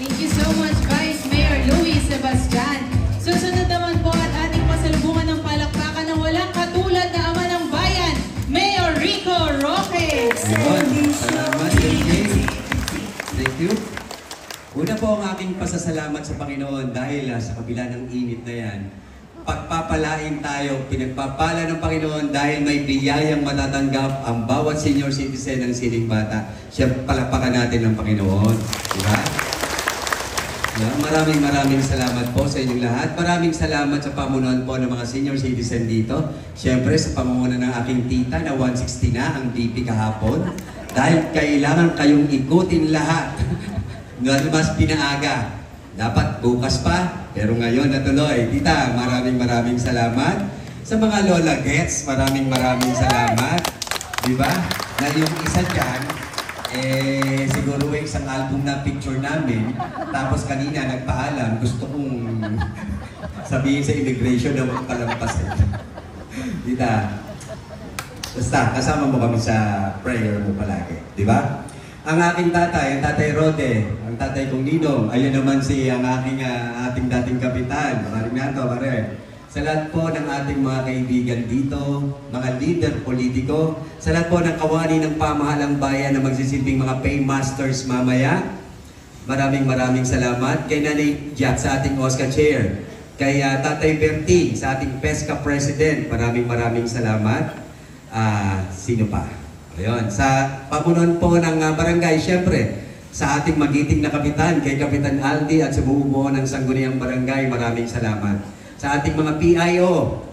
Thank you so much, Vice Mayor Luis Sebastian. Susunod naman po at ating pasalubungan ng palakpakan ng walang katulad na ama ng bayan, Mayor Rico Roque. Salamat, AJ. Thank you. Una po ang aking pasasalamat sa Panginoon dahil sa kabila ng init na yan, pagpapalain tayo, pinagpapala ng Panginoon dahil may biyayang matatanggap ang bawat senior citizen ng Sining Bata. Siya palapakan natin ng Panginoon. Diba? Maraming salamat po sa inyong lahat. Maraming salamat sa pamunuan po ng mga senior citizen dito. Siyempre sa pamumuno ng aking tita na 160 na ang DP kahapon. Dahil kailangan kayong ikutin lahat. Mas pinaaga. Dapat bukas pa, pero ngayon natuloy. Tita, maraming salamat. Sa mga Lola Gets, maraming salamat. Diba? Na yung isa dyan, siguro isang album na picture namin. Tapos kanina nagpaalam, gusto kong sabihin sa immigration na magpalampas. Tita, basta kasama mo kami sa prayer mo palagi. Diba? Ang aking tatay, ang tatay Rode, ang tatay kong Ninong, ayun naman si ang ating dating kapitan. Maraming nato, pare. Sa lahat po ng ating mga kaibigan dito, mga leader politiko, sa lahat po ng kawani ng pamahalang bayan na magsisilbing mga paymasters mamaya, maraming salamat. Kay Nanay Jack sa ating OSCA Chair, kay Tatay Berting sa ating PESCA President, maraming salamat. Sino pa? Ayun, sa pamunuan po ng barangay, siyempre, sa ating magiting na kapitan, kay Kapitan Aldi at sa bumubuo ng Sangguniang Barangay, maraming salamat. Sa ating mga PIO,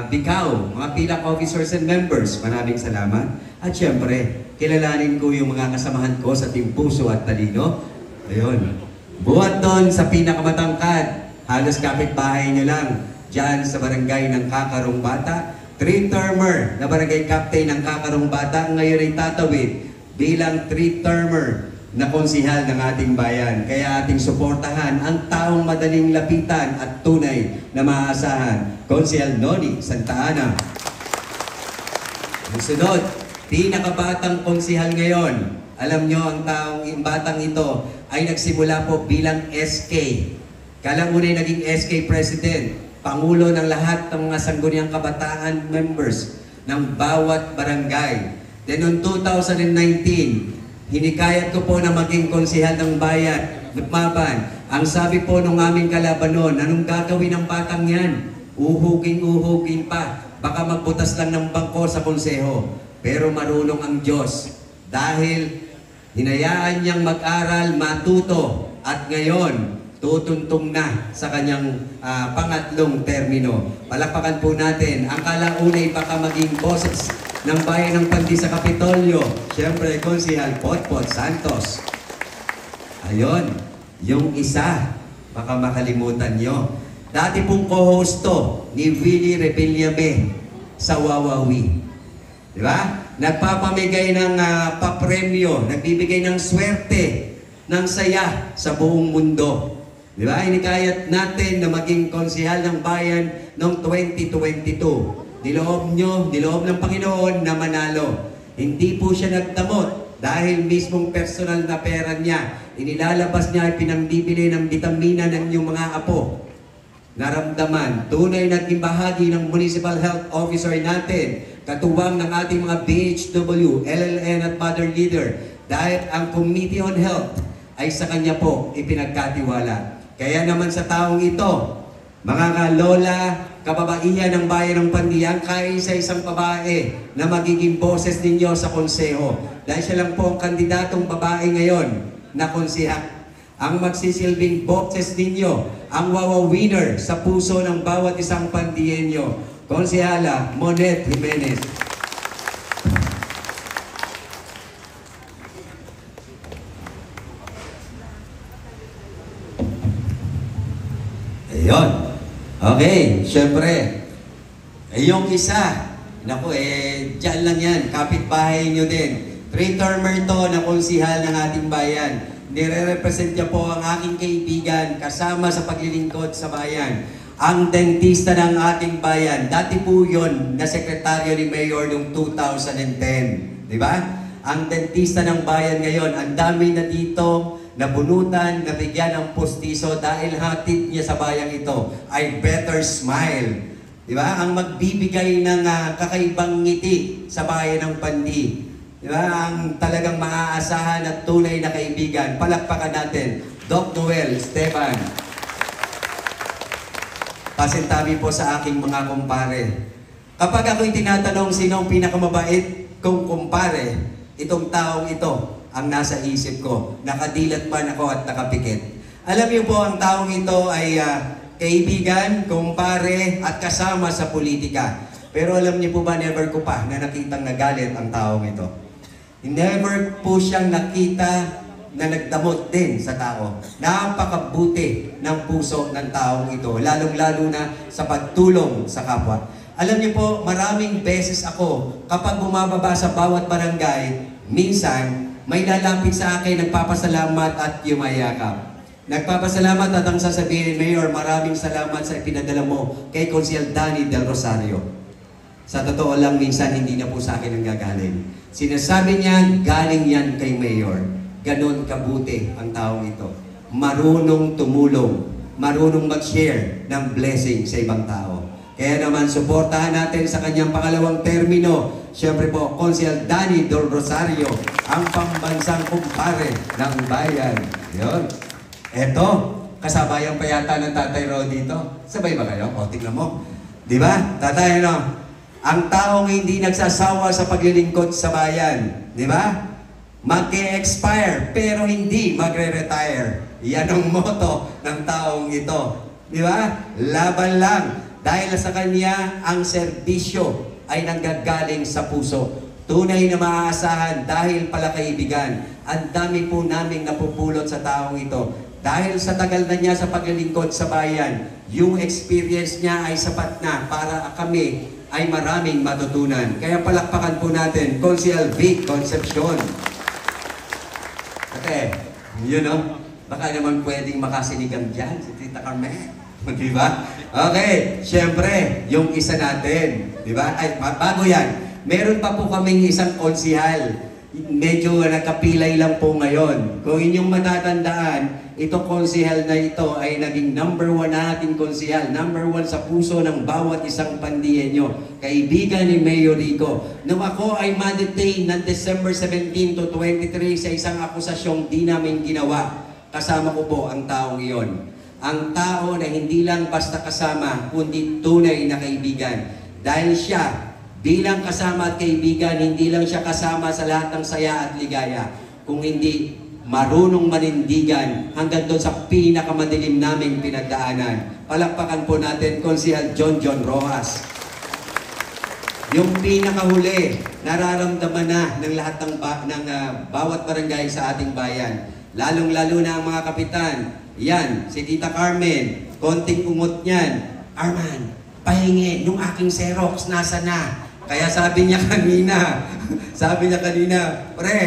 Bikaw, mga PILAC officers and members, maraming salamat. At siyempre, kilalanin ko yung mga kasamahan ko sa Team Puso at Talino. Ayun, buhat doon sa pinakamatangkad, halos kapitbahay nyo lang, dyan sa barangay ng Kakarong Bata. 3-termer na barangay captain ng Kakarong Bata, ngayon ay tatawid bilang 3-termer na konsihal ng ating bayan. Kaya ating suportahan ang taong madaling lapitan at tunay na maaasahan. Konsihal Noni Santa Ana. Ang sunod, pinakabatang konsihal ngayon. Alam nyo, ang batang ito ay nagsimula po bilang SK. Kala mo na naging SK President. Pangulo ng lahat ng mga Sangguniang Kabataan members ng bawat barangay. Then noong 2019, hinikayat ko po na maging konsihal ng bayan, Lukmaban. Ang sabi po nung aming kalaban noon, anong gagawin ng batang yan? Uhugin pa. Baka magbutas lang ng bangko sa konseho. Pero marunong ang Diyos. Dahil hinayaan niyang mag-aral, matuto. At ngayon, tutuntong na sa kanyang pangatlong termino. Palakpakan po natin ang kalaunay baka maging boses ng bayan ng Pandi sa Kapitolyo. Siyempre, Konsihal Potpot Santos. Ayun, yung isa, baka makalimutan nyo. Dati pong co-host to ni Willie Rebillame sa Wawawi. Di ba? Nagpapamigay ng papremyo, nagbibigay ng swerte, ng saya sa buong mundo. Di ba? Hinikayat natin na maging konsihal ng bayan noong 2022. Niloob nyo, niloob ng Panginoon na manalo. Hindi po siya nagdamot dahil mismong personal na pera niya. Inilalabas niya ay pinambibili ng bitamina ng inyong mga apo. Naramdaman, tunay naging bahagi ng Municipal Health Officer natin, katuwang ng ating mga BHW, LLN at Mother Leader, dahil ang Committee on Health ay sa kanya po ipinagkatiwala. Kaya naman sa taong ito, mga kalola, kababaihan ng bayan ng Pandiyang, kaisa-isang babae na magiging boses ninyo sa konseho. Dahil siya lang po ang kandidatong babae ngayon na konsihal. Ang magsisilbing boses ninyo, ang wawa-winner sa puso ng bawat isang Pandiyenyo. Konsihala Monet Jimenez. Ayun. Okay, syempre. Yung isa, naku dyan lang yan, kapitbahay nyo din. 3-termer to na konsihal ng ating bayan. Nire-represent niya po ang aking kaibigan kasama sa paglilingkod sa bayan. Ang dentista ng ating bayan. Dati po yun na sekretaryo ni Mayor noong 2010. Di ba? Ang dentista ng bayan ngayon. Ang dami na dito nabunutan, nabigyan ng pustiso dahil hatid niya sa bayang ito ay better smile. Di ba? Ang magbibigay ng kakaibang ngiti sa bayan ng Pandi. Di ba? Ang talagang maaasahan at tunay na kaibigan. Palakpakan natin, Doc Noel Esteban. Pasintabi po sa aking mga kumpare. Kapag ako'y tinatanong sino ang pinakamabait kong kumpare, itong taong ito ang nasa isip ko. Nakadilat man ako at nakapikit. Alam niyo po, ang taong ito ay kaibigan, kumpare, at kasama sa politika. Pero alam niyo po ba, never ko pa na nakitang nagalit ang taong ito. Never po siyang nakita na nagdamot din sa tao. Napakabuti ng puso ng taong ito, lalong-lalo na sa pagtulong sa kapwa. Alam niyo po, maraming beses ako, kapag bumababa sa bawat barangay, minsan, may lalapit sa akin, nagpapasalamat at yumayakap. Nagpapasalamat at ang sasabihin, Mayor, maraming salamat sa ipinadala mo kay Consiel Danny Del Rosario. Sa totoo lang, minsan hindi na po sa akin ang gagaling. Sinasabi niya, galing yan kay Mayor. Ganon kabuti ang taong ito. Marunong tumulong, marunong mag-share ng blessing sa ibang tao. Kaya naman, suportahan natin sa kanyang pangalawang termino. Siyempre po, Consiel Danny Del Rosario, ang pambansang kumpare ng bayan. Yun. Eto, kasabayan pa yata ng Tatay Ro dito. Sabay ba kayo? O, tingnan mo. Di ba? Tatay, ano? Ang taong hindi nagsasawa sa paglilingkod sa bayan. Di ba? Mag-expire pero hindi magre-retire. Yan ang motto ng taong ito. Di ba? Laban lang. Dahil sa kanya, ang serbisyo ay nanggagaling sa puso. Tunay na maaasahan dahil pala kaibigan. Ang dami po naming napupulot sa taong ito. Dahil sa tagal na niya sa paglilingkod sa bayan, yung experience niya ay sapat na para kami ay maraming matutunan. Kaya palakpakan po natin, Consiel Vic Concepcion. Okay, yun o. Baka naman pwedeng makasinigang dyan, si Tita Carmen. Di ba? Okay, syempre, yung isa natin. Di ba? Ay, bago yan, meron pa po kaming isang konsihal. Medyo nakapilay lang po ngayon. Kung inyong matatandaan, itong konsihal na ito ay naging number 1 nating konsihal. Number 1 sa puso ng bawat isang pandiyenyo. Kaibigan ni Mayor Rico. Nung ako ay ma-detain ng December 17 to 23 sa isang akusasyong di namin ginawa, kasama ko po ang taong iyon. Ang tao na hindi lang basta kasama, kundi tunay na kaibigan. Dahil siya, bilang kasama at kaibigan, hindi lang siya kasama sa lahat ng saya at ligaya, kung hindi marunong manindigan hanggang doon sa pinakamadilim naming pinagdaanan. Palakpakan po natin, Konsehal John Rojas. Yung pinakahuli, nararamdaman na ng lahat ng bawat barangay sa ating bayan. Lalong-lalo na ang mga kapitan. Yan, si Tita Carmen, konting umot niyan. Arman, pahingi, yung aking Xerox, nasa na? Kaya sabi niya kanina, pre,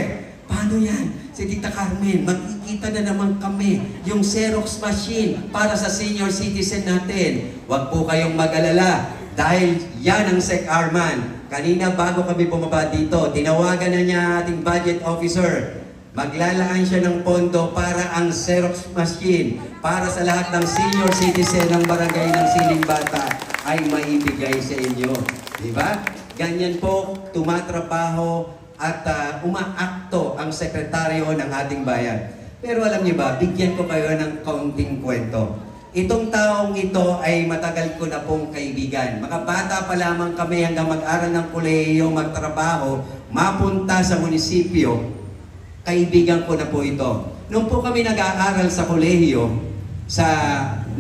paano yan? Si Tita Carmen, magkikita na naman kami yung Xerox machine para sa senior citizen natin. Huwag po kayong mag-alala dahil yan ang Sec Arman. Kanina bago kami bumaba dito, tinawagan na niya ating budget officer. Maglalaan siya ng pondo para ang Xerox machine para sa lahat ng senior citizen ng barangay ng Siling Bata ay maibigay sa inyo. Diba? Ganyan po tumatrabaho at umaakto ang sekretaryo ng ating bayan. Pero alam niyo ba, bigyan ko kayo ng kaunting kwento. Itong taong ito ay matagal ko na pong kaibigan. Mga bata pa lamang kami hanggang mag-aral ng kolehiyo, magtrabaho, mapunta sa munisipyo. Kaibigan ko na po ito. Nung po kami nag-aaral sa kolehiyo,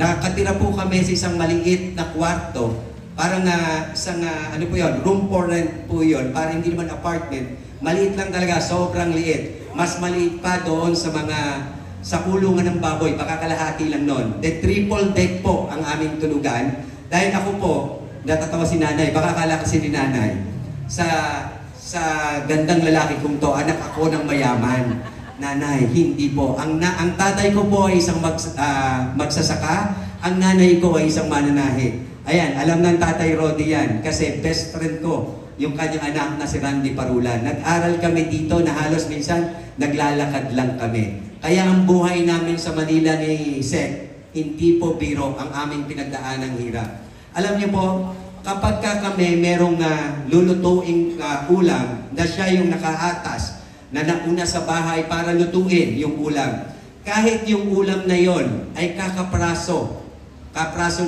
nakatira po kami sa isang maliit na kwarto. Parang isang, ano po yun, room for rent po yun. Parang hindi naman apartment. Maliit lang talaga, sobrang liit. Mas maliit pa doon sa kulungan ng baboy, baka kalahati lang noon. The triple deck po ang aming tulugan. Dahil ako po, natatawa si nanay, baka kala kasi ni nanay, sa gandang lalaki kong to, anak ako ng mayaman. Nanay, hindi po. Ang tatay ko po ay isang magsasaka, ang nanay ko ay isang mananahi. Ayan, alam ng Tatay Rodi yan, kasi best friend ko, yung kanyang anak na si Randy Parulan. Nag-aral kami dito na halos minsan naglalakad lang kami. Kaya ang buhay namin sa Manila ni Sec, hindi po biro ang aming pinagdaanang hirap. Alam niyo po, kapag kami merong lulutuing ulam na siya yung nakaatas na nauna sa bahay para lutuin yung ulam, kahit yung ulam na yon ay kapraso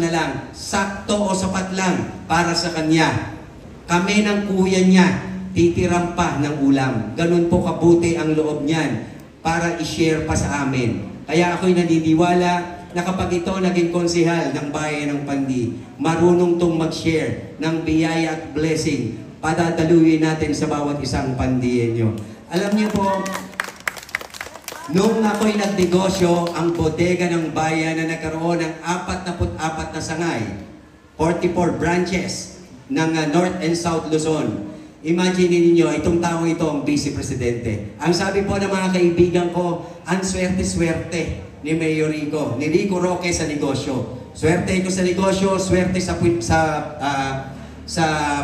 na lang, sakto o sapat lang para sa kanya. Kami ng kuya niya, titiram pa ng ulam. Ganun po kabuti ang loob niyan para i-share pa sa amin. Kaya ako'y naniniwala na kapag ito naging konsehal ng bayan ng Pandi, marunong tong mag-share ng biyaya at blessing, padadaluyin natin sa bawat isang Pandienyo. Alam niyo po, noong ako'y nagnegosyo, ang bodega ng bayan na nagkaroon ng 44 na sangay, 44 branches ng North and South Luzon. Imagine niyo, itong taong ito ang Vice Presidente. Ang sabi po ng mga kaibigan ko, ang swerte-swerte ni Mayor Rico, ni Rico Roque sa negosyo. Swerte ko sa negosyo, swerte sa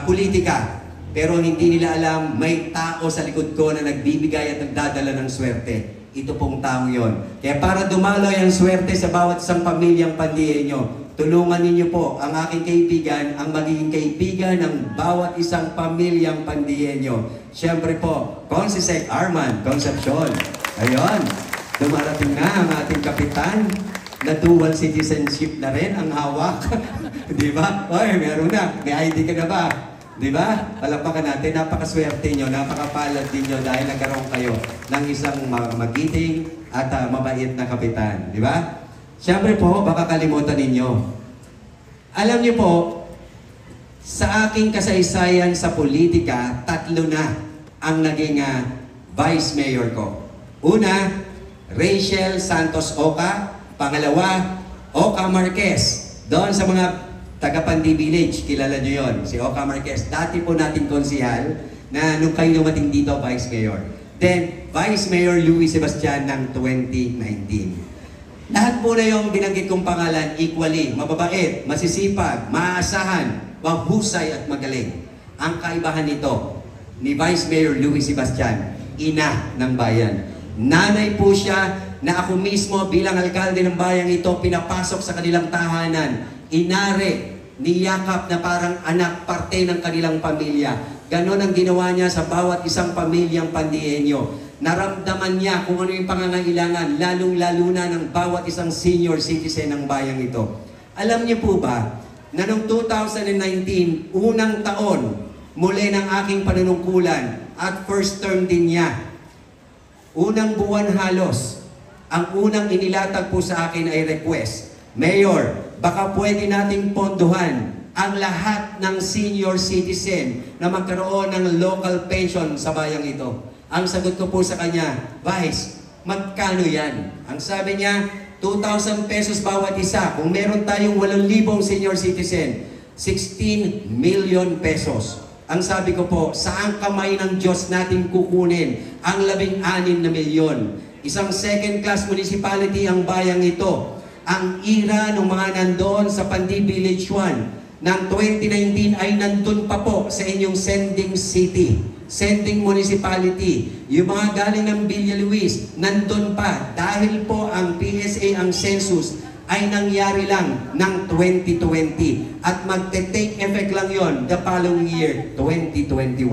politika. Pero hindi nila alam, may tao sa likod ko na nagbibigay at nagdadala ng swerte. Ito pong taong yon. Kaya para dumaloy ang swerte sa bawat isang pamilyang Pandienyo, tulungan ninyo po ang aking kaibigan, ang magiging kaibigan ng bawat isang pamilyang Pandienyo. Siyempre po, Consisec Arman Concepcion. Ayun, dumarating na ang ating kapitan na dual citizenship na rin ang hawak. Di ba? Oy, meron na. May ID ka na ba? Di ba? Palapakan natin, napakaswerte nyo, napakapalad ninyo dahil nagkaroon kayo ng isang magiting at mabait na kapitan. Di ba? Siyempre po, baka kalimutan ninyo. Alam niyo po, sa aking kasaysayan sa politika, 3 na ang naging vice mayor ko. Una, Rachel Santos Oca. Pangalawa, Oca Marquez. Doon sa mga taga-Pandi Village, kilala niyo yon, si Oca Marquez. Dati po natin konsihal na nung kayo dumating dito, vice mayor. Then, Vice Mayor Louis Sebastian ng 2019. Lahat po na yung binanggit kong pangalan, equally, mababait, masisipag, maaasahan, mahusay at magaling. Ang kaibahan nito ni Vice Mayor Louis Sebastian, ina ng bayan. Nanay po siya na ako mismo bilang alkalde ng bayang ito pinapasok sa kanilang tahanan. Inare, niyakap na parang anak, parte ng kanilang pamilya. Ganon ang ginawa niya sa bawat isang pamilyang Pandienyo. Naramdaman niya kung ano yung pangangailangan, lalong-lalo na ng bawat isang senior citizen ng bayang ito. Alam niyo po ba, na noong 2019, unang taon, muli ng aking panunungkulan at first term din niya, unang buwan halos, ang unang inilatag po sa akin ay request, Mayor, baka pwede nating ponduhan ang lahat ng senior citizen na magkaroon ng local pension sa bayang ito. Ang sagot ko po sa kanya, Vice, magkano yan? Ang sabi niya, 2,000 pesos bawat isa. Kung meron tayong 8,000 senior citizen, 16 million pesos. Ang sabi ko po, saang kamay ng Diyos natin kukunin ang 16 na milyon? Isang second-class municipality ang bayang ito. Ang ira ng mga nandoon sa Pandi Village 1 ng 2019 ay nandun pa po sa inyong sending city, sending municipality. Yung mga galing ng Villa Luis, nandun pa dahil po ang PSA, ang census, ay nangyari lang ng 2020 at magte-take effect lang yon the following year, 2021.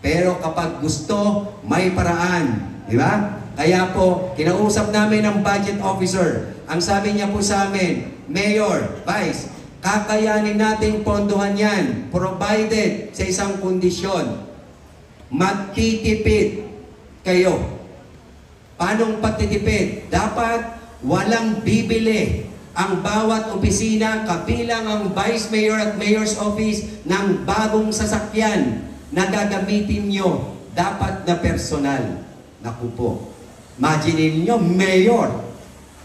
Pero kapag gusto, may paraan. Di ba? Kaya po, kinausap namin ang budget officer. Ang sabi niya po sa amin, Mayor, Vice, kakayanin nating pondohan yan, provided sa isang kondisyon. Magtitipid kayo. Paanong pagtitipid? Dapat walang bibili ang bawat opisina, kabilang ang Vice Mayor at Mayor's Office ng bagong sasakyan na gagamitin nyo. Dapat na personal. Naku po. Imagine niyo, Mayor,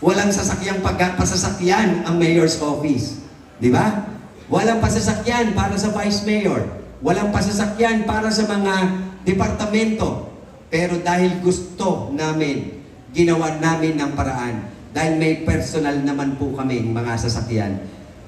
walang sasakyang pasasakyan ang Mayor's Office. Di ba? Walang pasasakyan para sa Vice Mayor. Walang pasasakyan para sa mga departamento. Pero dahil gusto namin, ginawa namin ng paraan. Dahil may personal naman po kaming mga sasakyan.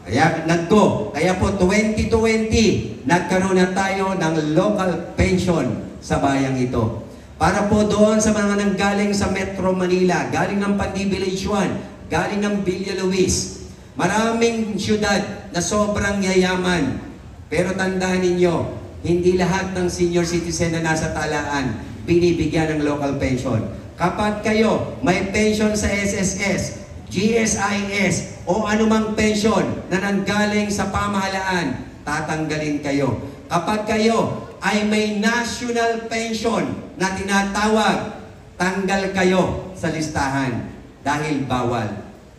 Kaya po 2020, nagkaroon na tayo ng local pension sa bayang ito. Para po doon sa mga nanggaling sa Metro Manila, galing ng Pandi Village 1, galing ng Villa Luis. Maraming syudad na sobrang yayaman. Pero tandaan ninyo, hindi lahat ng senior citizen na nasa talaan binibigyan ng local pension. Kapag kayo may pension sa SSS, GSIS o anumang pension na nanggaling sa pamahalaan, tatanggalin kayo. Kapag kayo ay may national pension na tinatawag, tanggal kayo sa listahan dahil bawal.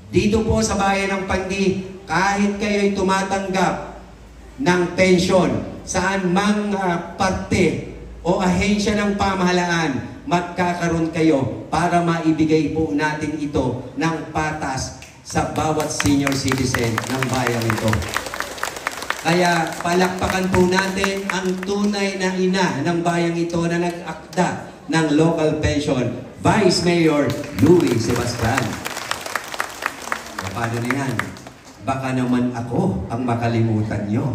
Dito po sa bayan ng Pandi, kahit kayo'y tumatanggap ng pension saan mang parte o ahensya ng pamahalaan, magkakaroon kayo para maibigay po natin ito ng patas sa bawat senior citizen ng bayan ito. Kaya palakpakan po natin ang tunay na ina ng bayang ito na nag-akda ng local pension, Vice Mayor Louie Sebastian. Paano na yan? Baka naman ako ang makalimutan nyo.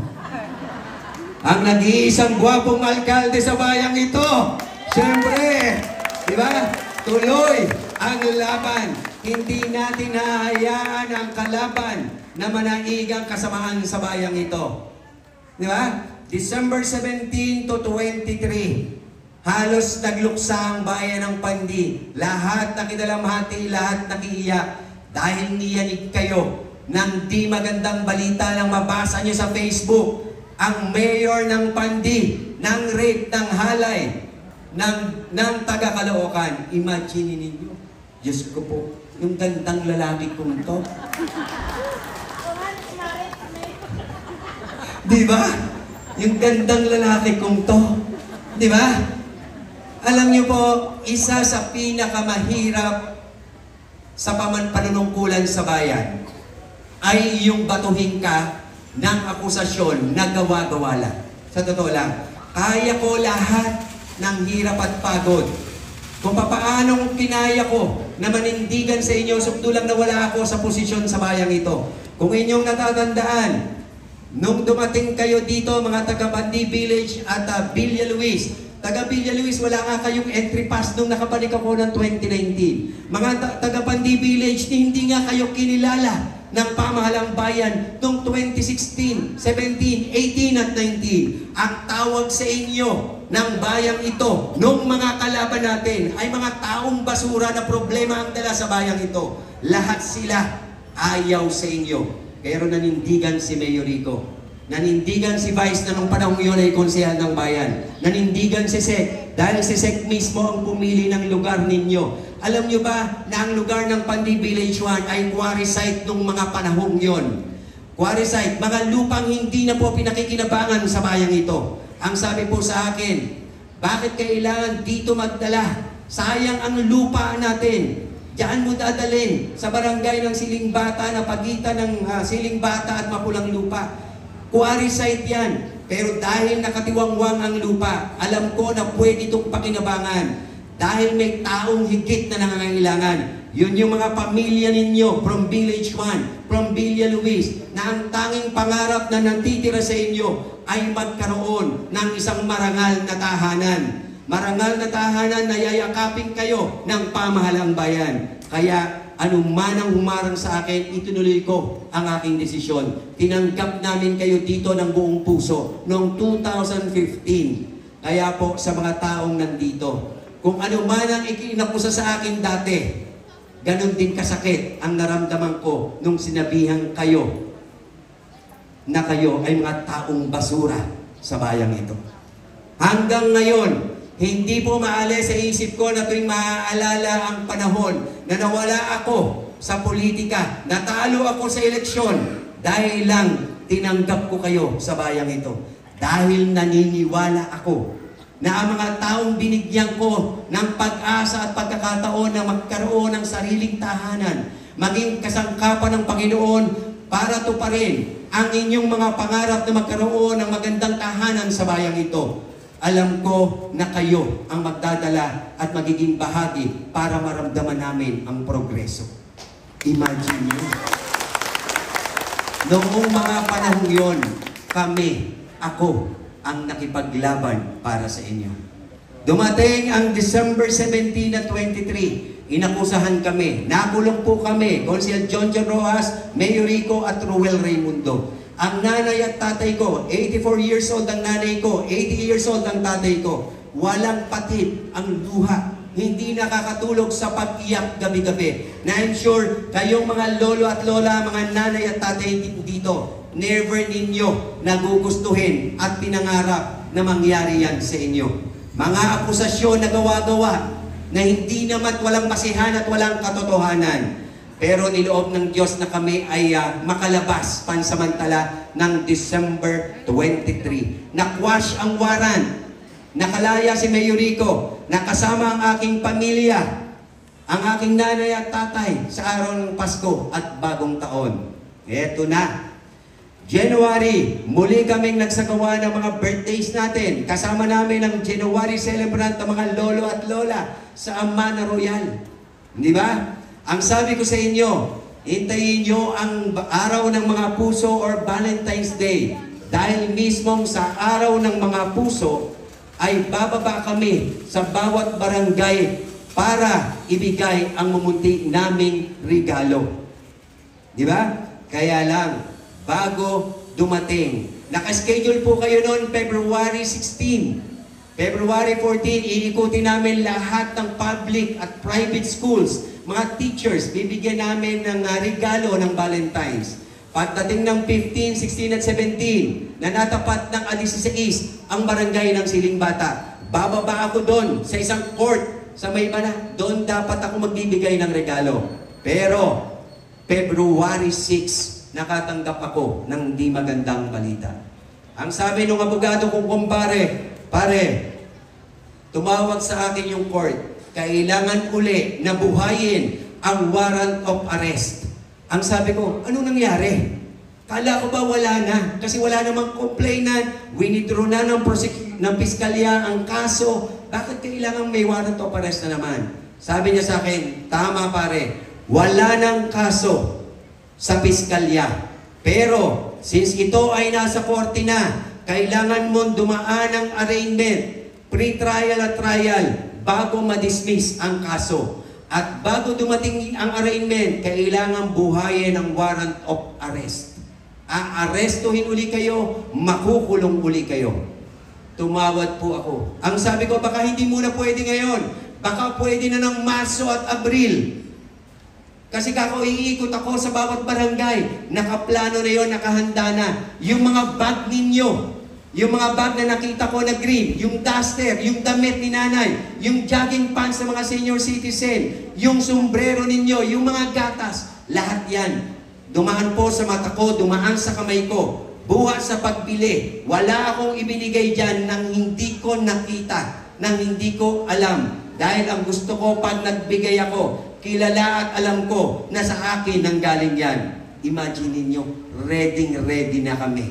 Ang nag-iisang gwapong alkalde sa bayang ito. Siyempre, di ba? Tuloy ang laban. Hindi natin hahayaan ang kalaban na manaigang kasamaan sa bayang ito. Di ba? December 17 to 23, halos nagluksa ang bayan ng Pandi. Lahat nakidalamhati, lahat nakiiyak. Dahil niyanig kayo ng di magandang balita nang mabasa nyo sa Facebook, ang mayor ng Pandi, ng rape, ng halay, ng taga-Caloocan. Imagine ninyo, Diyos ko po, yung gandang lalaki kong to. Di ba? Yung gandang lalaki kong to. Di ba? Alam niyo po, isa sa pinakamahirap sa panunungkulan sa bayan ay yung batuhin ka ng akusasyon na gawa-gawa lang. Sa totoo lang, kaya ko lahat ng hirap at pagod. Kung papaanong kinaya ko na manindigan sa inyo, sukdo lang na wala ako sa posisyon sa bayang ito. Kung inyong natatandaan, nung dumating kayo dito, mga taga-Pandi Village at Villa Luis, taga-Villa Luis, wala nga kayong entry pass nung nakabalik ako ng 2019. Mga taga-Pandi Village, hindi nga kayo kinilala ng pamahalang bayan noong 2016, 17, 18 at 19. Ang tawag sa inyo ng bayang ito, nung mga kalaban natin, ay mga taong basura na problema ang dala sa bayang ito. Lahat sila ayaw sa inyo. Pero nanindigan si Mayor Rico. Nanindigan si Vice na nung panahon yun ay konsehal ng bayan. Nanindigan si Sec, dahil si Sec mismo ang pumili ng lugar ninyo. Alam nyo ba na ang lugar ng Pandi Village 1 ay quarry site nung mga panahong yon? Quarry site, mga lupang hindi na po pinakikinabangan sa bayang ito. Ang sabi po sa akin, bakit kailangan dito magdala? Sayang ang lupa natin. Diyan mo dadalhin sa barangay ng Siling Bata na pagitan ng Siling Bata at Mapulang Lupa. Quarry site yan. Pero dahil nakatiwangwang ang lupa, alam ko na pwede itong pakinabangan. Dahil may taong higit na nangangailangan. Yun yung mga pamilya ninyo from Village 1, from Villa Luis, na ang tanging pangarap na nantitira sa inyo ay magkaroon ng isang marangal na tahanan. Marangal na tahanan na yayakapin kayo ng pamahalang bayan. Kaya anuman ang humarang sa akin, itunuloy ko ang aking desisyon. Tinanggap namin kayo dito ng buong puso noong 2015. Kaya po sa mga taong nandito, kung ano man ang ikinakusa sa akin dati, ganon din kasakit ang naramdaman ko nung sinabihan kayo na kayo ay mga taong basura sa bayang ito. Hanggang ngayon, hindi po maalis sa isip ko na tuwing maaalala ang panahon na nawala ako sa politika, natalo ako sa eleksyon dahil lang tinanggap ko kayo sa bayang ito. Dahil naniniwala ako na ang mga taong binigyan ko ng pag-asa at pagkakataon na magkaroon ng sariling tahanan, maging kasangkapan ng Panginoon para tuparin ang inyong mga pangarap na magkaroon ng magandang tahanan sa bayang ito. Alam ko na kayo ang magdadala at magiging bahagi para maramdaman namin ang progreso. Imagine nyo. Noong mga panahong yon, ako ang nakipaglaban para sa inyo. Dumating ang December 17 na 23. Inakusahan kami. Nakulong po kami. Consul John Rojas, Mayor Rico at Ruel Raimundo. Ang nanay at tatay ko, 84 years old ang nanay ko, 80 years old ang tatay ko. Walang patid ang luha. Hindi nakakatulog sa pag-iyak gabi-gabi. Na I'm sure kayong mga lolo at lola, mga nanay at tatay dito, never ninyo nagugustuhin at pinangarap na mangyari yan sa inyo. Mga akusasyon na gawa-gawa na hindi naman walang masihan at walang katotohanan. Pero niloob ng Diyos na kami ay makalabas pansamantala ng December 23. Nakwash ang waran. Nakalaya si Mayor Rico. Nakasama ang aking pamilya, ang aking nanay at tatay sa araw ng Pasko at Bagong Taon. Eto na. January, muli kaming nagsagawa ng mga birthdays natin. Kasama namin ang January celebrant ng mga lolo at lola sa Amana Royal. Di ba? Ang sabi ko sa inyo, hintayin nyo ang araw ng mga puso or Valentine's Day. Dahil mismong sa araw ng mga puso, ay bababa kami sa bawat barangay para ibigay ang mumunti naming regalo. Di ba? Kaya lang, bago dumating. Nakaschedule po kayo noon February 16. February 14, iikutin namin lahat ng public at private schools. Mga teachers, bibigyan namin ng regalo ng Valentine's. Pagdating ng 15, 16 at 17, na natapat ng 16, ang barangay ng Siling Bata. Bababa ako doon sa isang court sa Maybana. Doon dapat ako magbibigay ng regalo. Pero, February 6, nakatanggap ako ng di magandang balita. Ang sabi ng abogado kong kumpare, pare, tumawag sa akin yung court, kailangan uli na buhayin ang warrant of arrest. Ang sabi ko, ano nangyari? Kala ko ba wala na? Kasi wala namang complainant, winidraw na ng piskalya ang kaso, bakit kailangan may warrant of arrest na naman? Sabi niya sa akin, tama pare, wala nang kaso sa piskalya. Pero, since ito ay nasa korte na, kailangan mong dumaan ng arraignment, pre-trial at trial, bago ma-dismiss ang kaso. At bago dumating ang arraignment, kailangan buhayin ang warrant of arrest. Aarestuhin uli kayo, makukulong uli kayo. Tumawad po ako. Ang sabi ko, baka hindi muna pwede ngayon. Baka pwede na ng Marso at Abril. Kasi kako iikot ako sa bawat barangay. Nakaplano na yon, nakahanda na. Yung mga bag ninyo, yung mga bag na nakita ko na green, yung duster, yung damit ni nanay, yung jogging pants ng mga senior citizen, yung sombrero ninyo, yung mga gatas, lahat yan. Dumaan po sa mata ko, dumaan sa kamay ko. Buhat sa pagbili. Wala akong ibinigay dyan nang hindi ko nakita, nang hindi ko alam. Dahil ang gusto ko, pag nagbigay ako, kilala at alam ko na sa akin nang galing yan. Imagine ninyo, ready na kami.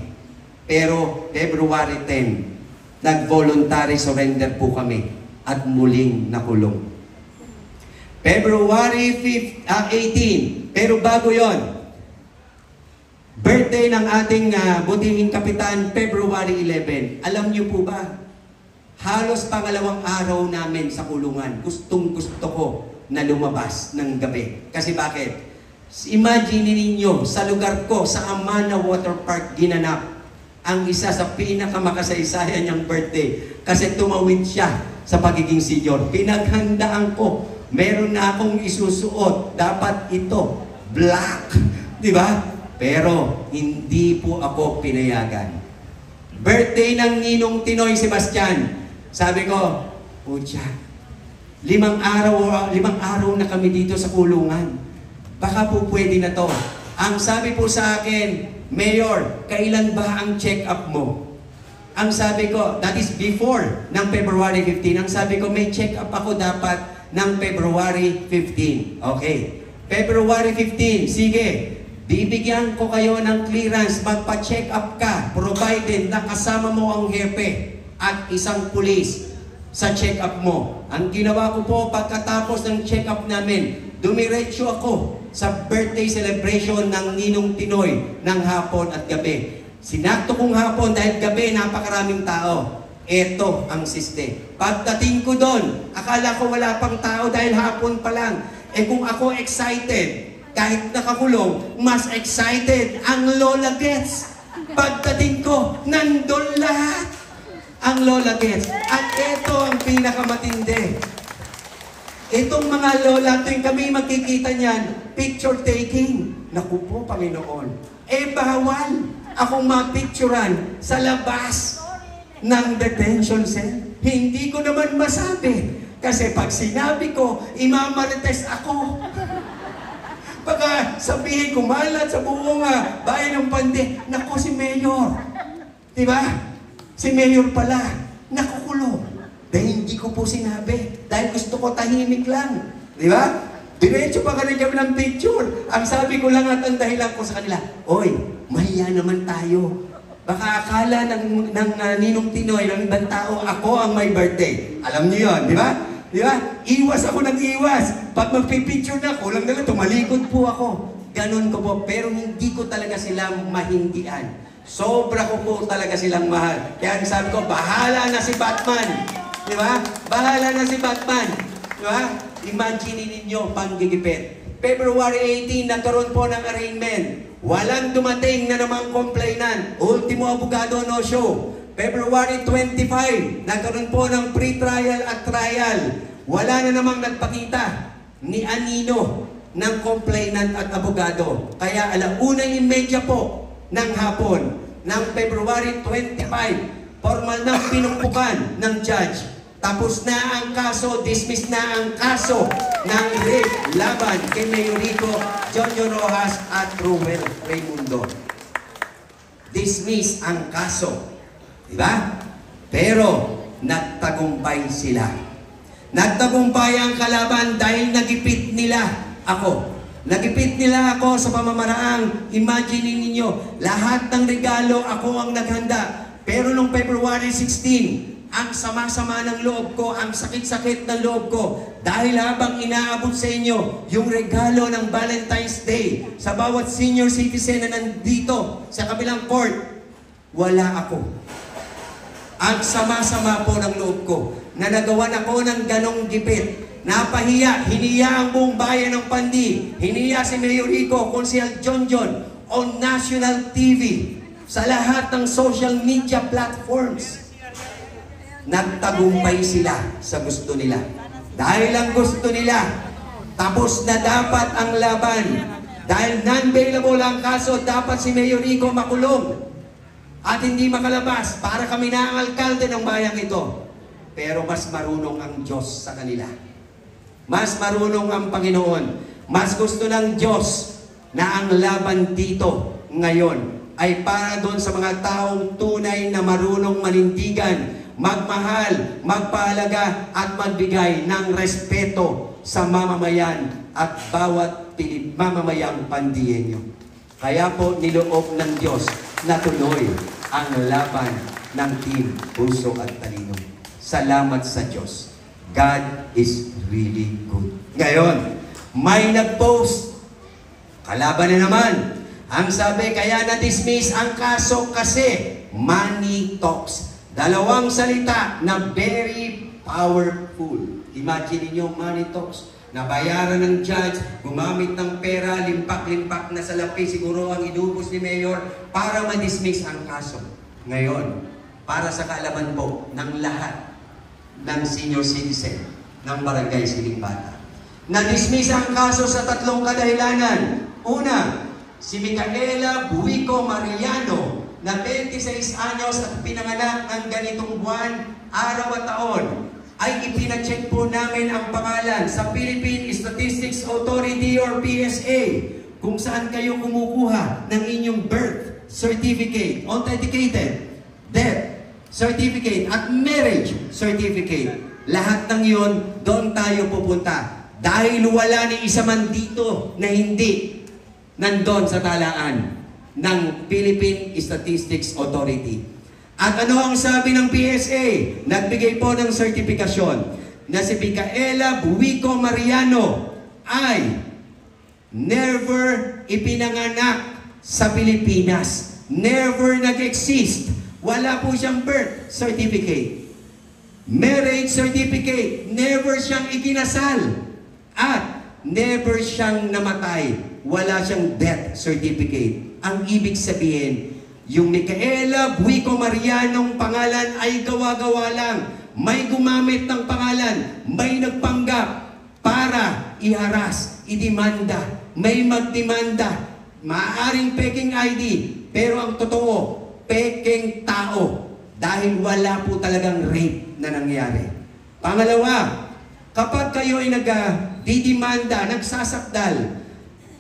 Pero February 10, nag-voluntary surrender po kami at muling nakulong. February 18, pero bago yon, birthday ng ating butihing kapitan, February 11. Alam niyo po ba, halos pangalawang araw namin sa kulungan, gustong gusto ko na lumabas ng gabi. Kasi bakit? Imagine ninyo, sa lugar ko, sa Amana Water Park, ginanap ang isa sa pinakamakasaysayan niyang birthday. Kasi tumawid siya sa pagiging senior. Pinaghandaan ko. Meron na akong isusuot. Dapat ito, black. Di ba? Pero, hindi po ako pinayagan. Birthday ng Ninong Tinoy Sebastian. Sabi ko, pucha, 5 araw na kami dito sa kulungan. Baka po pwede na to. Ang sabi po sa akin, Mayor, kailan ba ang check-up mo? Ang sabi ko, that is before ng February 15. Ang sabi ko, may check-up ako dapat ng February 15. Okay. February 15, sige. Bibigyan ko kayo ng clearance, magpa-check up ka, provided na kasama mo ang hepe at isang pulis sa check up mo. Ang ginawa ko po pagkatapos ng check up namin, dumiretso ako sa birthday celebration ng Ninong Tinoy ng hapon at gabi. Sinakto kong hapon dahil gabi napakaraming tao. Eto ang siste. Pagdating ko doon, akala ko wala pang tao dahil hapon pa lang. Eh kung ako excited, kahit nakakulong, mas excited ang Lola Gets. Pagdating ko, nandun lahat ang Lola Gets. At eto ang pinakamatindi. Itong mga lola, tuwing kami magkikita niyan, picture taking. Naku po, Panginoon. Eh, bawal akong mapicturan sa labas ng detention cell. Hindi ko naman masabi. Kasi pag sinabi ko, imamarites ako. Baka sabihin, kumalat sa buong bayan ng Pandi, naku si Mayor. Diba? Si Mayor pala, nakukulong. Dahil hindi ko po sinabi. Dahil gusto ko tahimik lang. Di ba? Diretso pa kami ng picture. Ang sabi ko lang at ang dahilan ko sa kanila, oy, mahiya naman tayo. Baka akala ng Ninong Tinoy, ng ibang tao, ako ang may birthday. Alam niyo yun, di ba? Di ba? Iwas ako ng iwas. Pag magpipicture na, kulang na lang, tumalikod po ako. Ganon ko po. Pero hindi ko talaga sila mahindian. Sobra ko po talaga silang mahal. Kaya sabi ko, bahala na si Batman. Di ba? Bahala na si Batman. Di ba? Imagine ninyo, panggigipit. February 18, nagkaroon po ng arraignment. Walang dumating na namang complainant. Ultimo abogado, no show. February 25, nagkaroon po ng pre-trial at trial. Wala na namang nagpakita ni anino ng complainant at abogado. Kaya 1:30 po ng hapon ng February 25, formal na pinumpukan ng judge. Tapos na ang kaso, dismiss na ang kaso ng rape laban kay Mayor Rico, Jonjo Rojas at Ruel Raimundo. Dismiss ang kaso. Diba? Pero nagtagumpay sila. Nagtagumpay ang kalaban dahil nagipit nila ako. Nagipit nila ako sa pamamaraang, imagine ninyo, lahat ng regalo ako ang naghanda. Pero nung February 16, ang sama-sama ng loob ko, ang sakit-sakit ng loob ko, dahil habang inaabot sa inyo yung regalo ng Valentine's Day sa bawat senior citizen na nandito sa kabilang court, wala ako. Ang sama-sama po ng loob ko, na nagawan ako ng ganong gipit. Napahiya, hiniya ang buong bayan ng Pandi, hiniya si Mayor Rico, Konsehal Jonjon, on national TV, sa lahat ng social media platforms. Nagtagumpay sila sa gusto nila. Dahil ang gusto nila, tapos na dapat ang laban. Dahil non-bailable ang kaso, dapat si Mayor Rico makulong at hindi makalabas para kami na ang alkalde ng bayang ito. Pero mas marunong ang Diyos sa kanila. Mas marunong ang Panginoon. Mas gusto ng Diyos na ang laban dito ngayon ay para doon sa mga taong tunay na marunong manindigan, magmahal, magpaalaga at magbigay ng respeto sa mamamayan at bawat mamamayang Pandienyo. Kaya po niloob ng Diyos na tuloy ang laban ng Team Puso at Talino. Salamat sa Diyos. God is really good. Ngayon, may nag-post. Kalaban na naman. Ang sabi, kaya na-dismiss ang kaso kasi money talks. Dalawang salita na very powerful. Imagine niyo, money talks. Nabayaran ng judge, gumamit ng pera, limpak-limpak na salapi, siguro ang idubos ni Mayor para ma-dismiss ang kaso. Ngayon, para sa kaalaman po ng lahat ng senior citizen ng Barangay Siling Bata. Na-dismiss ang kaso sa 3 kadahilanan. Una, si Micaela Buico Mariano na 26 anyos at pinanganak ng ganitong buwan, araw at taon, ay ipinacheck po namin ang pangalan sa Philippine Statistics Authority or PSA kung saan kayo kumukuha ng inyong birth certificate, authenticated, death certificate at marriage certificate. Lahat ng yun, doon tayo pupunta. Dahil wala ni isa man dito na hindi nandun sa talaan ng Philippine Statistics Authority. At ano ang sabi ng PSA? Nagbigay po ng sertifikasyon na si Micaela Buico Mariano ay never ipinanganak sa Pilipinas. Never nag-exist. Wala po siyang birth certificate. marriage certificate, never siyang ikinasal. At never siyang namatay. Wala siyang death certificate. Ang ibig sabihin, yung Micaela Buico Marianong pangalan ay gawa-gawa lang. May gumamit ng pangalan, may nagpanggap para iharas, idemanda, may magdemanda, maaaring peking ID, pero ang totoo, peking tao. Dahil wala po talagang rape na nangyari. Pangalawa, kapag kayo ay nagdidemanda, nagsasakdal,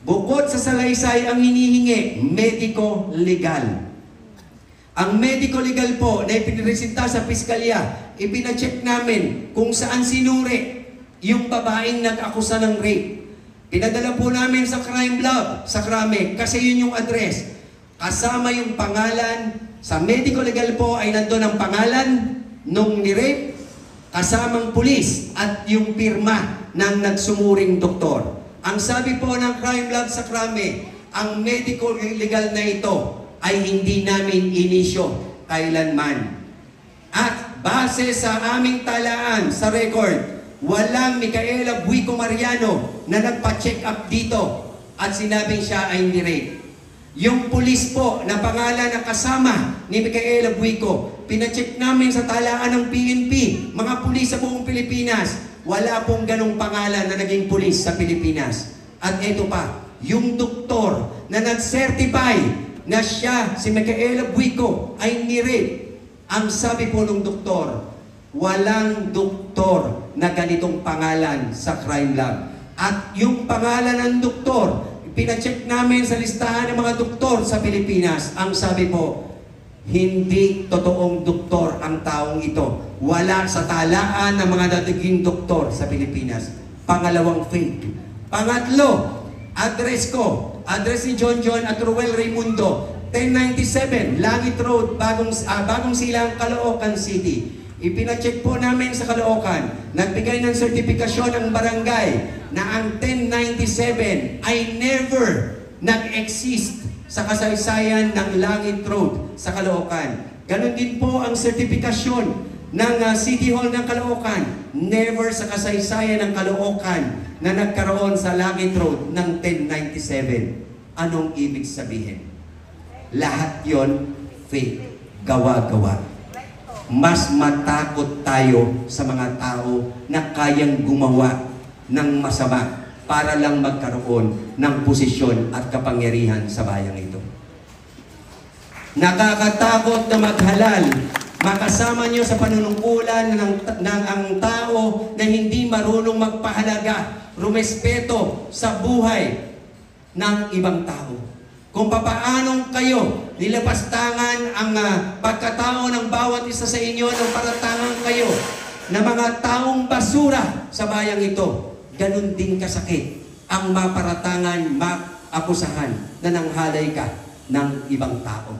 bukod sa salaysay ang hinihingi, medico-legal. Ang medico-legal po na ipinresenta sa piskalya, ipinacheck namin kung saan sinuri yung babaeng nag-akusa ng rape. Pinadala po namin sa crime lab, sa krame, kasi yun yung address. Kasama yung pangalan. Sa medical legal po ay nandun ang pangalan nung ni-rape, kasamang pulis at yung pirma ng nagsumuring doktor. Ang sabi po ng crime lab sa krame, ang medical legal na ito ay hindi namin inisyo kailanman. At base sa aming talaan sa record, walang Micaela Buico Mariano na nagpa-check up dito at sinabing siya ay ni-rape. Yung pulis po na pangalan na kasama ni Micaela Buico, pinacheck namin sa talaan ng PNP, mga pulis sa buong Pilipinas. Wala pong ganong pangalan na naging pulis sa Pilipinas. At ito pa, yung doktor na nag-certify na siya, si Micaela Buico, ay ni-rape. Ang sabi po ng doktor, walang doktor na ganitong pangalan sa crime lab. At yung pangalan ng doktor, pinacheck namin sa listahan ng mga doktor sa Pilipinas. Ang sabi po, hindi totoong doktor ang taong ito. Wala sa talaan ng mga dating doktor sa Pilipinas. Pangalawang fake. Pangatlo, address ko. Address ni John at Ruel Raimundo. 1097 Langit Road, Bagong Silang, Caloocan City. Ipinacheck po namin sa Caloocan. Nagbigay ng sertifikasyon ang barangay na ang 1097 ay never nag-exist sa kasaysayan ng Langit Road sa Caloocan. Ganon din po ang sertifikasyon ng City Hall ng Caloocan. Never sa kasaysayan ng Caloocan na nagkaroon sa Langit Road ng 1097. Anong ibig sabihin? Lahat yon fake, gawa-gawa. Mas matakot tayo sa mga tao na kayang gumawa ng masama para lang magkaroon ng posisyon at kapangyarihan sa bayang ito. Nakakatakot na maghalal. Makasama nyo sa panunungkulan ng ang tao na hindi marunong magpahalaga, rumespeto sa buhay ng ibang tao. Kung papaanong kayo nilapastangan ang pagkatao ng bawat isa sa inyo nang paratangan kayo na mga taong basura sa bayang ito, ganun din kasakit ang maparatangan, maakusahan na nanghalay ka ng ibang tao.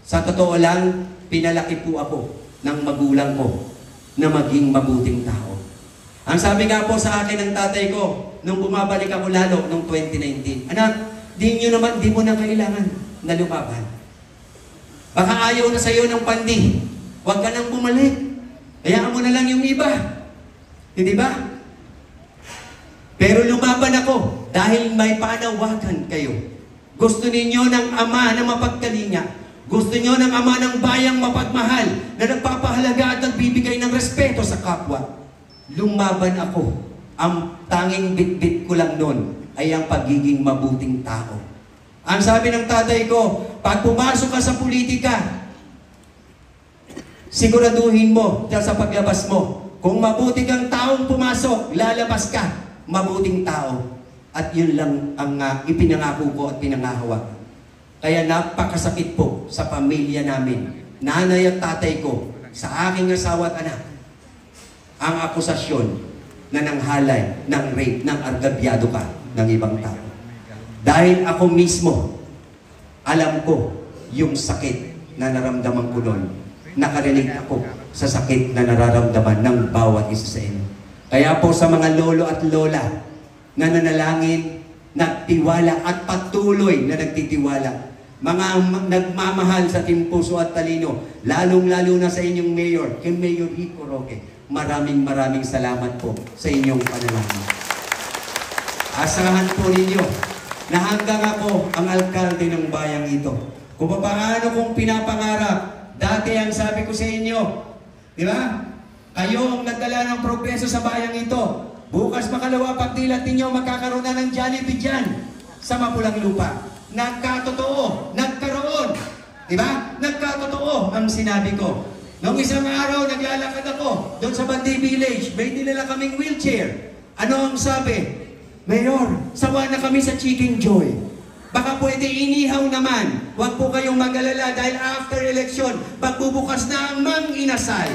Sa totoo lang, pinalaki po ako ng magulang ko na maging mabuting tao. Ang sabi nga po sa akin ng tatay ko, nung bumabalik ako lalo noong 2019, anak, di mo na kailangan na lumaban. Baka ayaw na sa'yo ng pandi. Huwag ka nang bumalik. Hayaan mo na lang yung iba. Hindi ba? Pero lumaban ako dahil may panawagan kayo. Gusto ninyo ng ama na mapagkalinga. Gusto niyo ng ama ng bayang mapagmahal na nagpapahalaga at nagbibigay ng respeto sa kapwa. Lumaban ako. Ang tanging bitbit ko lang noon ay ang pagiging mabuting tao. Ang sabi ng tatay ko, pag pumasok ka sa politika, siguraduhin mo dahil sa paglabas mo, kung mabuti kang taong pumasok, lalabas ka, mabuting tao. At yun lang ang ipinangako ko at pinangahawak. Kaya napakasakit po sa pamilya namin, nanay at tatay ko, sa aking asawa at anak, ang akusasyon na nanghalay ng rape, ng argabyado ka ng ibang tao. Dahil ako mismo, alam ko yung sakit na naramdaman ko noon. Nakarelate ako sa sakit na nararamdaman ng bawat isa sa inyo. Kaya po sa mga lolo at lola na nanalangin, nagtiwala at patuloy na nagtitiwala, nagmamahal sa Team Puso at Talino, lalong-lalo na sa inyong Mayor, kay Mayor Rico Roque. Maraming salamat po sa inyong panalangin. Asahan po ninyo na hanggang ako ang alkalde ng bayang ito. Kung paano kong pinapangarap, dati ang sabi ko sa inyo, di ba? Kayo ang nagdala ng progreso sa bayang ito. Bukas makalawa pagdilat ninyo, magkakaroon na ng Jollibee dyan sa Mapulang Lupa. Nagkatotoo, nagkaroon. Di ba? Nagkatotoo ang sinabi ko. Noong isang araw, naglalakad ako doon sa Bandi Village. May dinala kaming wheelchair. Ano ang sabi? Mayor, sawa na kami sa Chicken Joy. Baka pwede inihaw naman. Huwag po kayong mag-alala dahil after election, pagbubukas na ang Mang Inasal.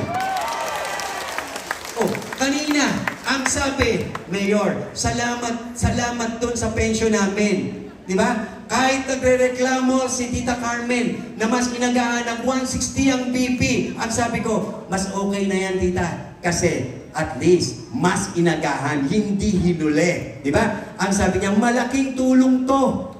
Oh, kanina, ang sabi, Mayor, salamat doon sa pensyon namin. Di ba? Kahit nagre-reklamo si Tita Carmen na mas inagaan ng 160 ang BP, ang sabi ko, mas okay na yan, Tita. Kasi at least, mas inagahan, hindi hinuli. Di ba? Ang sabi niya, malaking tulong to.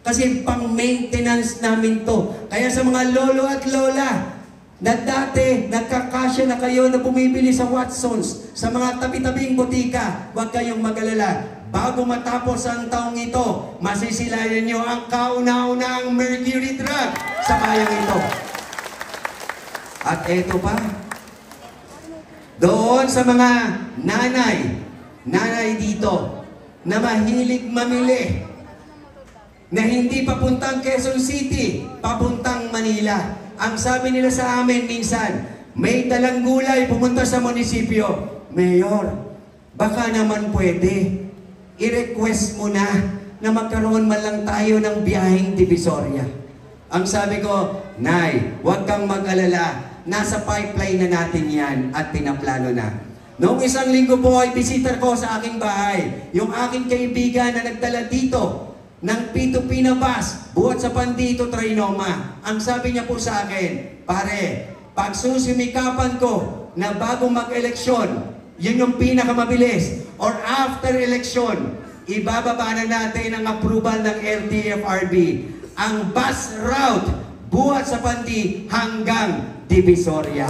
Kasi pang-maintenance namin to. Kaya sa mga lolo at lola, na dati nagkakasya na kayo na bumibili sa Watsons, sa mga tabi-tabing butika, huwag kayong mag-alala. Bago matapos ang taong ito, masisilayan nyo ang kauna-unang Mercury truck sa bayang ito. At eto pa, doon sa mga nanay dito, na mahilig mamili, na hindi papuntang Quezon City, papuntang Manila. Ang sabi nila sa amin minsan, may dalang gulay pumunta sa munisipyo. Mayor, baka naman pwede, i-request mo na magkaroon man lang tayo ng biyaheng Divisoria. Ang sabi ko, Nay, huwag kang mag-alala, nasa pipeline na natin yan at pinaplano na. Noong isang linggo po ay bisita ko sa aking bahay, yung aking kaibigan na nagdala dito ng P2P na bus, buhat sa Pandito, Trinoma. Ang sabi niya po sa akin, pare, pagsusumikapan ko na bago mag-eleksyon, yun yung pinakamabilis, or after election, ibababa na natin ang approval ng LTFRB. Ang bus route, buhat sa Pandi hanggang Divisoria.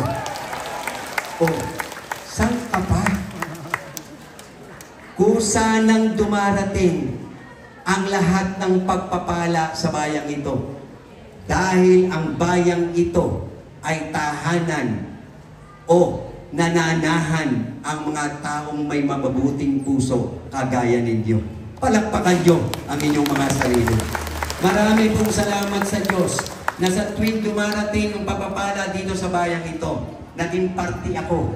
Oh, saan ka pa? Kusa nang dumarating ang lahat ng pagpapala sa bayang ito. Dahil ang bayang ito ay tahanan o nananahan ang mga taong may mababuting puso kagaya ninyo. Palakpakan nyo ang inyong mga sarili. Marami pong salamat sa Diyos na sa tuwing dumarating ang pagpapala dito sa bayang ito, naging party ako.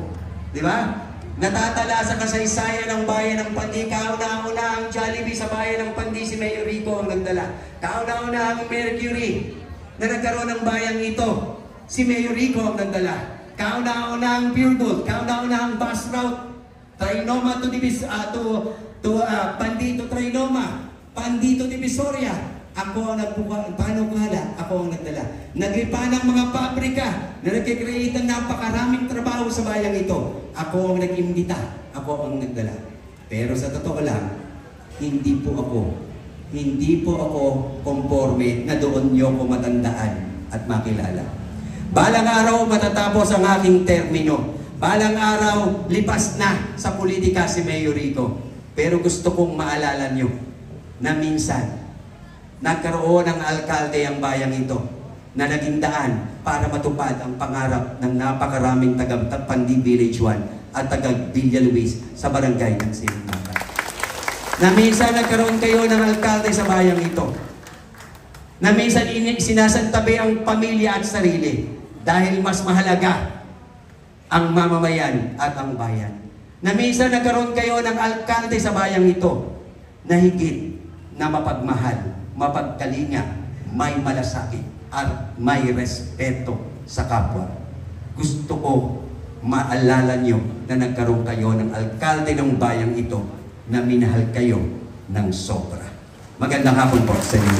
Di ba? Natatala sa kasaysayan ng bayan ng Pandi. Kauna-una ang Jollibee sa bayan ng Pandi, si Mayor Rico ang nagdala. Kauna-una ang Mercury na nagkaroon ng bayang ito, si Mayor Rico ang nagdala. Kauna-una ang Pure Gold, kauna-una ang bus route, Trinoma to Pandi to Trinoma, Pandi to Divisoria. Ako ang panukala, ako ang nagdala. Nagripa ng mga pabrika na nagkikreate ng napakaraming trabaho sa bayang ito. Ako ang nag-imbita, ako ang nagdala. Pero sa totoo lang, hindi po ako konforme na doon niyo ko matandaan at makilala. Balang araw matatapos ang aking termino. Balang araw lipas na sa politika si Mayor Rico. Pero gusto kong maalala niyo na minsan nagkaroon ng alkalde ang bayang ito na naging daan para matupad ang pangarap ng napakaraming taga-Pandi Village 1 at taga-Villa Luis sa barangay ng Sinimata. Na minsan nagkaroon kayo ng alkalde sa bayang ito. Na minsan sinasantabi ang pamilya at sarili dahil mas mahalaga ang mamamayan at ang bayan. Na minsan nagkaroon kayo ng alkalde sa bayang ito na higit na mapagmahal, mapagkalinga, may malasakit at may respeto sa kapwa. Gusto ko maalala nyo na nagkaroon kayo ng alkalde ng bayang ito na minahal kayo ng sobra. Magandang hapon po sa inyo.